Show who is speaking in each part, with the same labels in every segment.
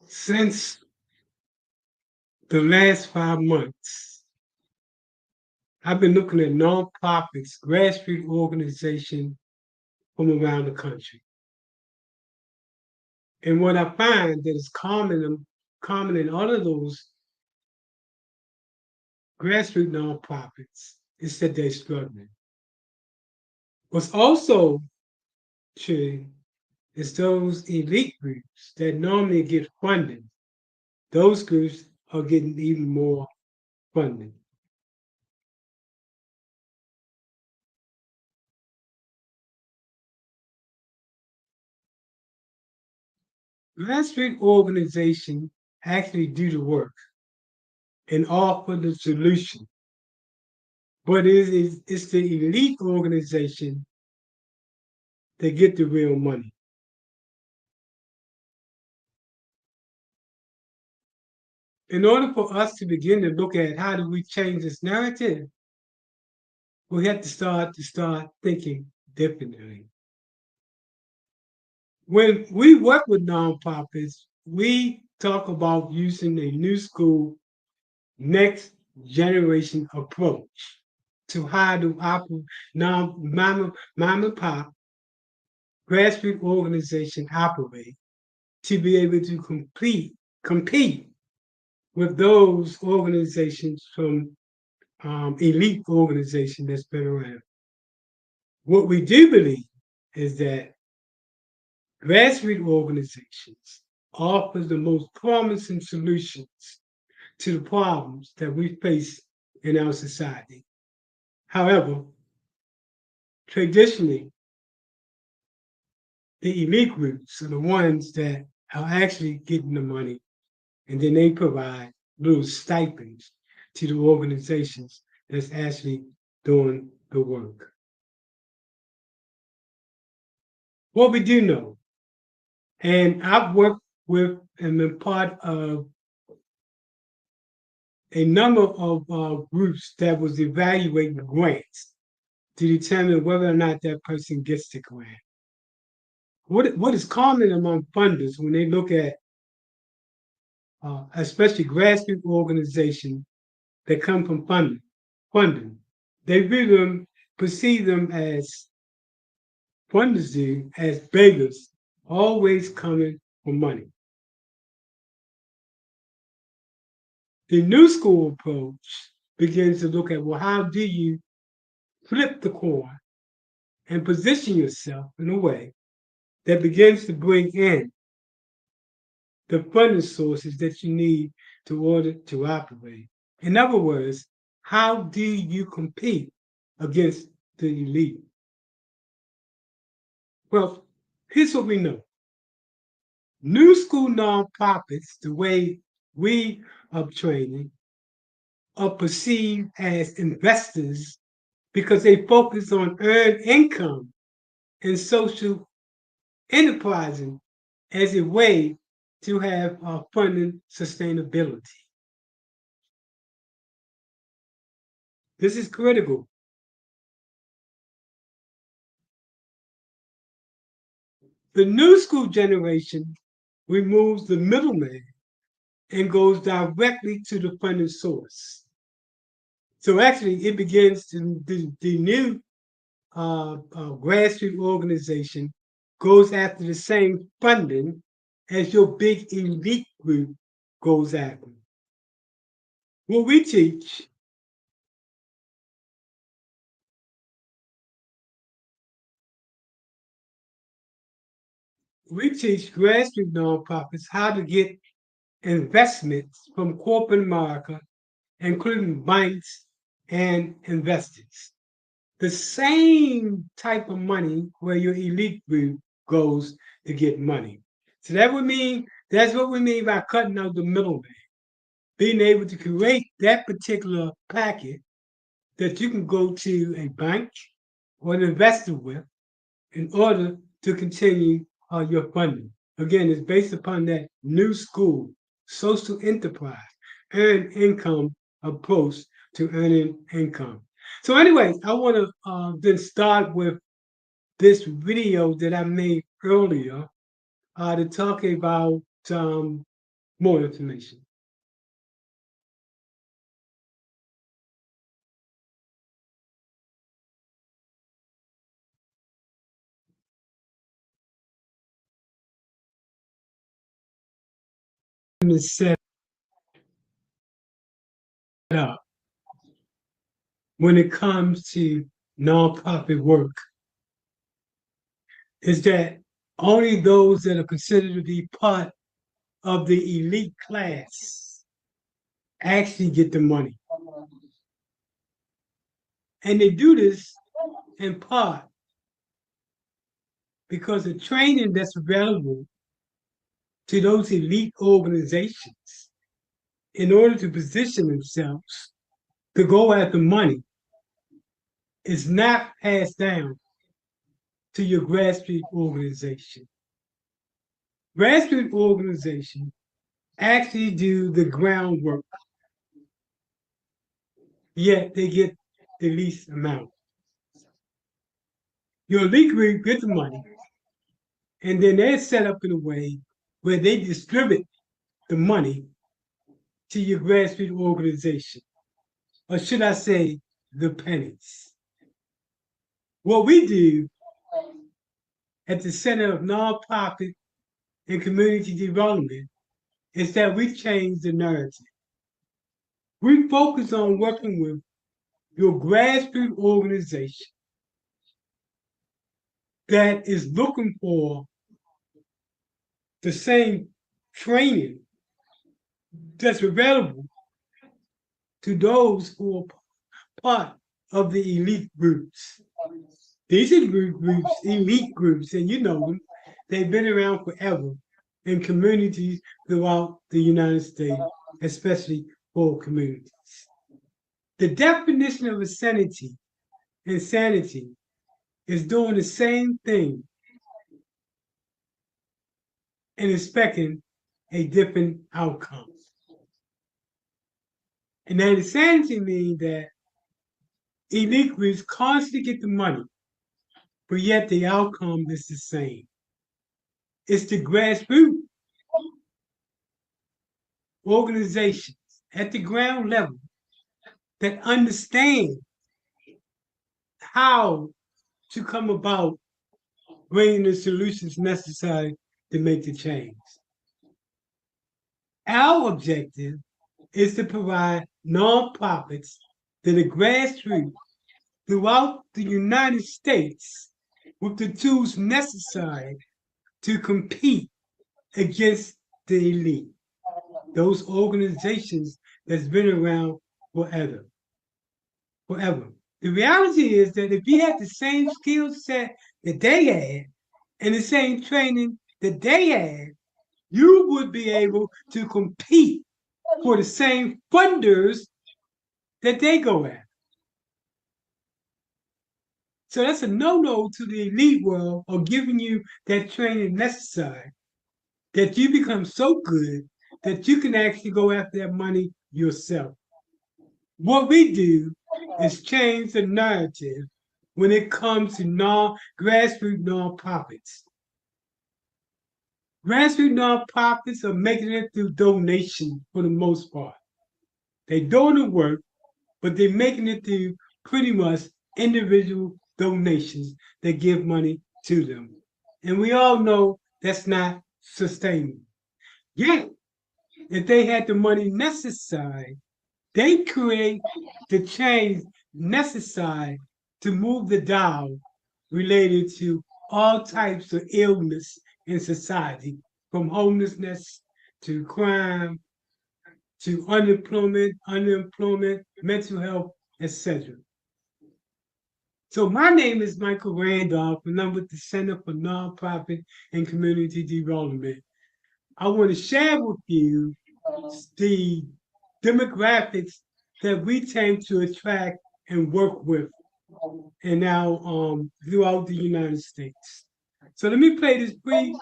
Speaker 1: Since the last 5 months, I've been looking at nonprofits, grassroots organizations from around the country. And what I find that is common in all of those grassroots nonprofits is that they're struggling. What's also true is those elite groups that normally get funding, those groups are getting even more funding. Grassroots organizations actually do the work and offer the solution. But it's the elite organization that get the real money. In order for us to begin to look at how do we change this narrative, we have to start thinking differently. When we work with nonprofits, we talk about using a new school, next generation approach to how to operate mom and pop grassroots organization operate to be able to compete with those organizations from elite organization that's been around. What we do believe is that grassroots organizations offer the most promising solutions to the problems that we face in our society. However, traditionally, the elite groups are the ones that are actually getting the money, and then they provide little stipends to the organizations that's actually doing the work. What we do know, and I've worked with and been part of a number of groups that was evaluating grants to determine whether or not that person gets the grant. What is common among funders when they look at, especially grassroots organizations that come from funding, they view them, perceive them as funders do, as beggars, always coming for money. The new school approach begins to look at, well, how do you flip the coin and position yourself in a way that begins to bring in the funding sources that you need to order to operate. In other words, how do you compete against the elite? Well, here's what we know. New school nonprofits, the way we are training, are perceived as investors because they focus on earned income and social enterprising as a way to have funding sustainability. This is critical. The new school generation removes the middleman and goes directly to the funding source. So actually, it begins to the new grassroots organization goes after the same funding as your big elite group goes after. What we teach grassroots nonprofits how to get investments from corporate America, including banks and investors. The same type of money where your elite group goes to get money. So that's what we mean by cutting out the middleman, being able to create that particular packet that you can go to a bank or an investor with in order to continue your funding. Again, it's based upon that new school, social enterprise, earned income approach to earning income. So, anyway, I want to then start with this video that I made earlier to talk about more information. Is set up when it comes to nonprofit work is that only those that are considered to be part of the elite class actually get the money. And they do this in part because the training that's available to those elite organizations in order to position themselves to go after money is not passed down to your grassroots organization. Grassroots organizations actually do the groundwork, yet they get the least amount. Your elite group gets the money, and then they're set up in a way where they distribute the money to your grassroots organization, or should I say, the pennies. What we do at the Center of Nonprofit and Community Development is that we change the narrative. We focus on working with your grassroots organization that is looking for the same training that's available to those who are part of the elite groups. These are groups, elite groups, and you know them. They've been around forever in communities throughout the United States, especially poor communities. The definition of insanity is doing the same thing and expecting a different outcome. And that insanity means that elite groups constantly get the money, but yet the outcome is the same. It's the grassroots organizations at the ground level that understand how to come about bringing the solutions necessary to make the change. Our objective is to provide nonprofits that are grassroots throughout the United States with the tools necessary to compete against the elite, those organizations that's been around forever. Forever. The reality is that if you had the same skill set that they had and the same training that they had, you would be able to compete for the same funders that they go at. So that's a no-no to the elite world of giving you that training necessary that you become so good that you can actually go after that money yourself. What we do is change the narrative when it comes to grassroots nonprofits. Grassroots nonprofits are making it through donation for the most part. They're doing the work, but they're making it through pretty much individual donations that give money to them. And we all know that's not sustainable. Yet, if they had the money necessary, they create the change necessary to move the dial related to all types of illness in society, from homelessness to crime to unemployment, mental health, etc. So my name is Michael Randolph, and I'm with the Center for Nonprofit and Community Development. I want to share with you the demographics that we tend to attract and work with and now throughout the United States. So let me play this brief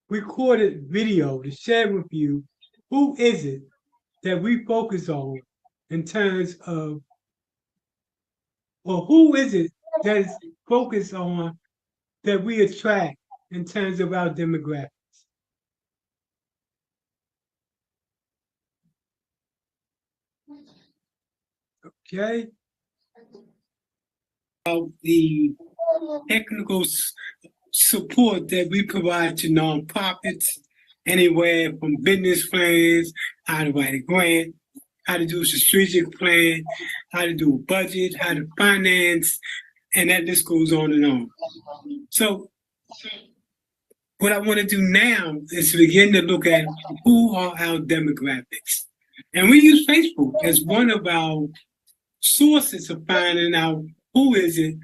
Speaker 1: recorded video to share with you who is it that we focus on in terms of, or who is it that is focused on that we attract in terms of our demographics. Okay.
Speaker 2: The technical support that we provide to nonprofits, anywhere from business plans, how to write a grant, how to do a strategic plan, how to do a budget, how to finance, and that list goes on and on. So what I want to do now is to begin to look at who are our demographics. And we use Facebook as one of our sources of finding out who is it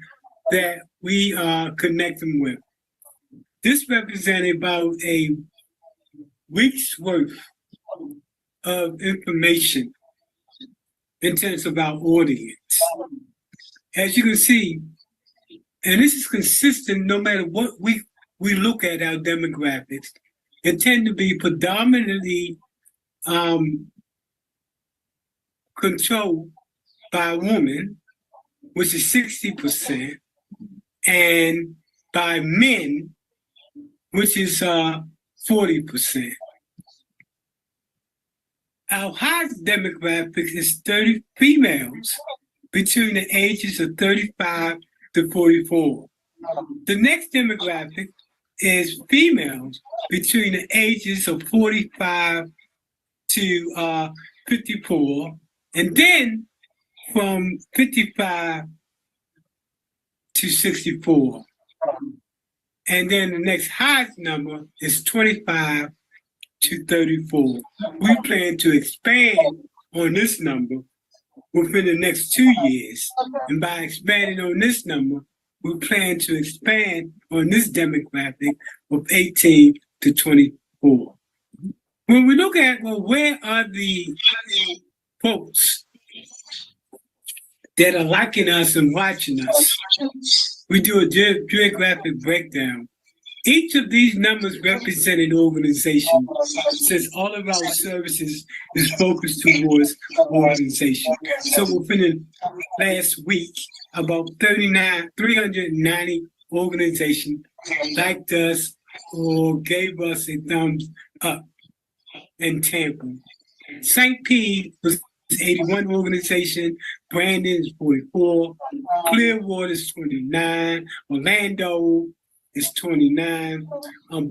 Speaker 2: that we are connecting with. This represents about a week's worth of information in terms of our audience. As you can see, and this is consistent no matter what we look at our demographics, it tend to be predominantly controlled by women, which is 60%, and by men, which is 40%. Our highest demographic is 30 females between the ages of 35 to 44. The next demographic is females between the ages of 45 to 54, and then from 55 to 64. And then the next highest number is 25 to 34. We plan to expand on this number within the next 2 years. And by expanding on this number, we plan to expand on this demographic of 18 to 24. When we look at, well, where are the folks that are liking us and watching us, we do a geographic breakdown. Each of these numbers represent an organization, since all of our services is focused towards organization. So within the last week, about 390 organizations liked us or gave us a thumbs up in Tampa. St. Pete was 81 organization, Brandon is 44, Clearwater is 29, Orlando is 29.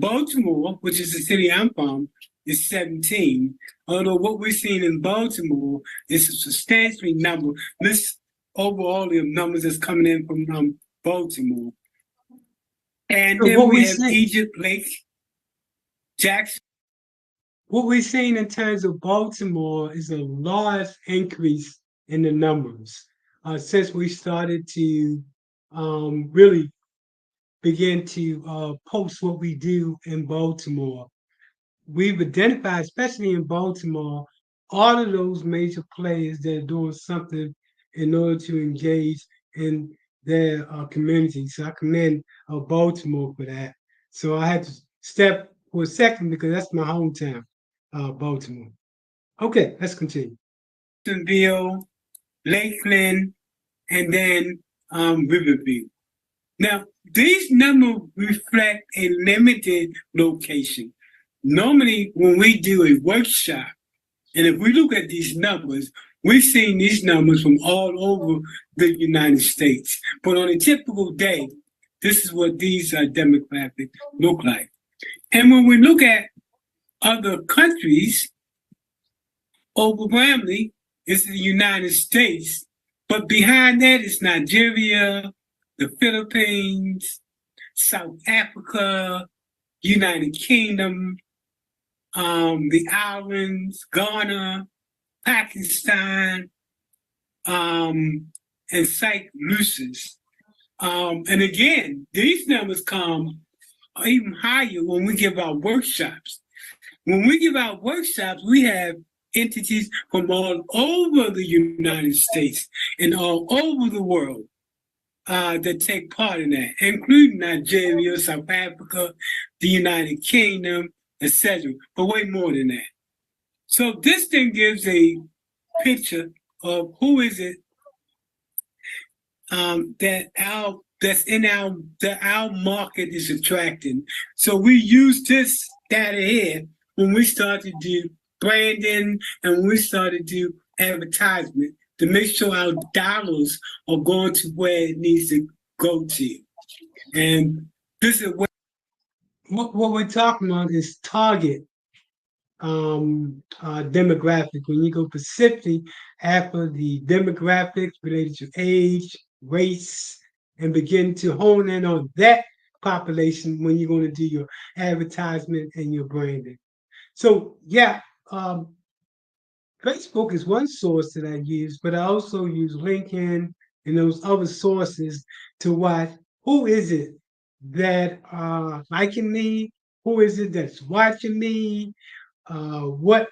Speaker 2: Baltimore, which is the city I'm from, is 17. Although what we're seeing in Baltimore is a substantially number. This overall the numbers that's coming in from Baltimore. And then we have Egypt, Lake, Jackson.
Speaker 1: What we're seeing in terms of Baltimore is a large increase in the numbers since we started to really begin to post what we do in Baltimore. We've identified, especially in Baltimore, all of those major players that are doing something in order to engage in their community. So I commend Baltimore for that. So I had to step for a second because that's my hometown, Baltimore. Okay, let's continue.
Speaker 2: Jacksonville, Lakeland, and then Riverview. Now, these numbers reflect a limited location. Normally, when we do a workshop, and if we look at these numbers, we've seen these numbers from all over the United States. But on a typical day, this is what these demographics look like. And when we look at other countries, overwhelmingly, it's the United States. But behind that is Nigeria, the Philippines, South Africa, United Kingdom, the islands, Ghana, Pakistan, and St. Lucia. And again, these numbers come even higher when we give our workshops. When we give our workshops, we have entities from all over the United States and all over the world that take part in that, including Nigeria, South Africa, the United Kingdom, etc. But way more than that. So this thing gives a picture of who is it that our market is attracting. So we use this data here when we start to do branding and when we start to do advertisement to make sure our dollars are going to where it needs to go to. And this is
Speaker 1: What we're talking about is target demographic. When you go specifically after the demographics related to age, race, and begin to hone in on that population when you're going to do your advertisement and your branding. So yeah, Facebook is one source that I use, but I also use LinkedIn and those other sources to watch who is it that liking me, who is it that's watching me, what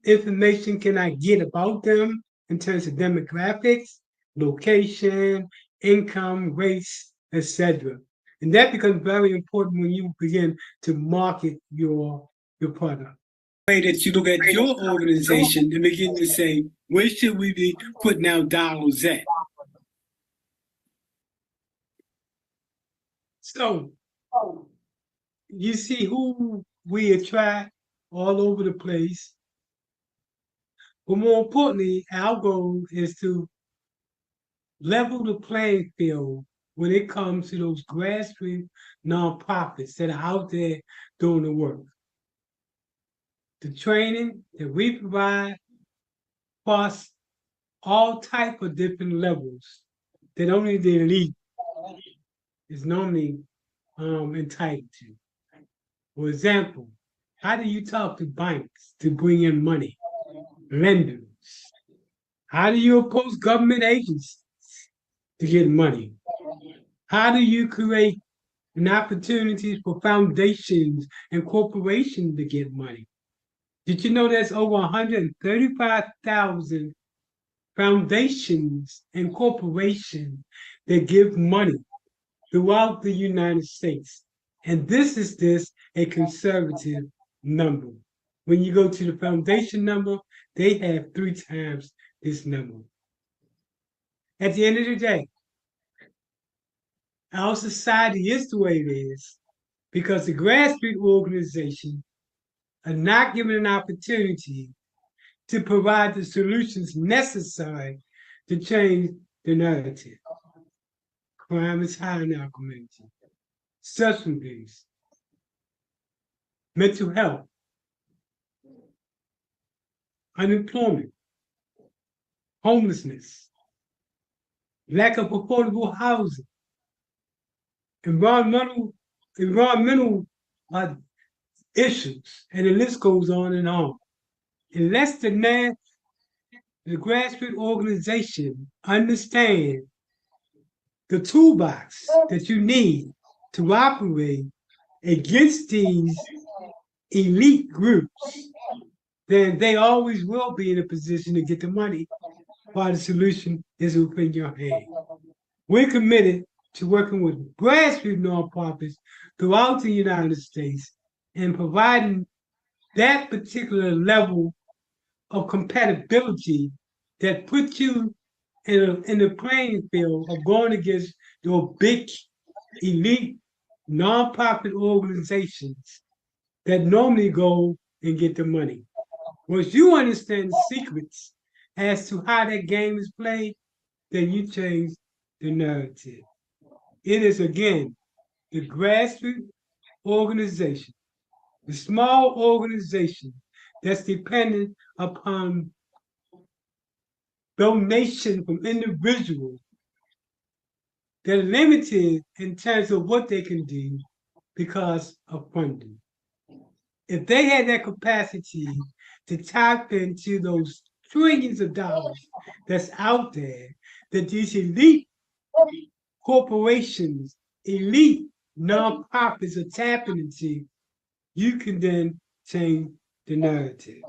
Speaker 1: information can I get about them in terms of demographics, location, income, race, etc. And that becomes very important when you begin to market your product.
Speaker 2: way that you look at your organization and begin to say, where should we be putting our dollars at?
Speaker 1: So you see who we attract all over the place. But more importantly, our goal is to level the playing field when it comes to those grassroots nonprofits that are out there doing the work. The training that we provide plus all type of different levels that only the elite is normally entitled to. For example, how do you talk to banks to bring in money? Lenders. How do you approach government agencies to get money? How do you create an opportunities for foundations and corporations to get money? Did you know there's over 135,000 foundations and corporations that give money throughout the United States? And this is a conservative number. When you go to the foundation number, they have 3 times this number. At the end of the day, our society is the way it is because the grassroots organizations are not given an opportunity to provide the solutions necessary to change the narrative. Crime is high in our community. Substance abuse, mental health, unemployment, homelessness, lack of affordable housing, environmental issues, and the list goes on and on. Unless the grassroots organization understand the toolbox that you need to operate against these elite groups, then they always will be in a position to get the money while the solution is within your hand. We're committed to working with grassroots nonprofits throughout the United States and providing that particular level of compatibility that puts you in the playing field of going against your big elite nonprofit organizations that normally go and get the money. Once you understand the secrets as to how that game is played, then you change the narrative. It is again the grassroots organization, the small organization that's dependent upon donation from individuals that are limited in terms of what they can do because of funding. If they had that capacity to tap into those trillions of dollars that's out there, that these elite corporations, elite nonprofits are tapping into, you can then change the narrative.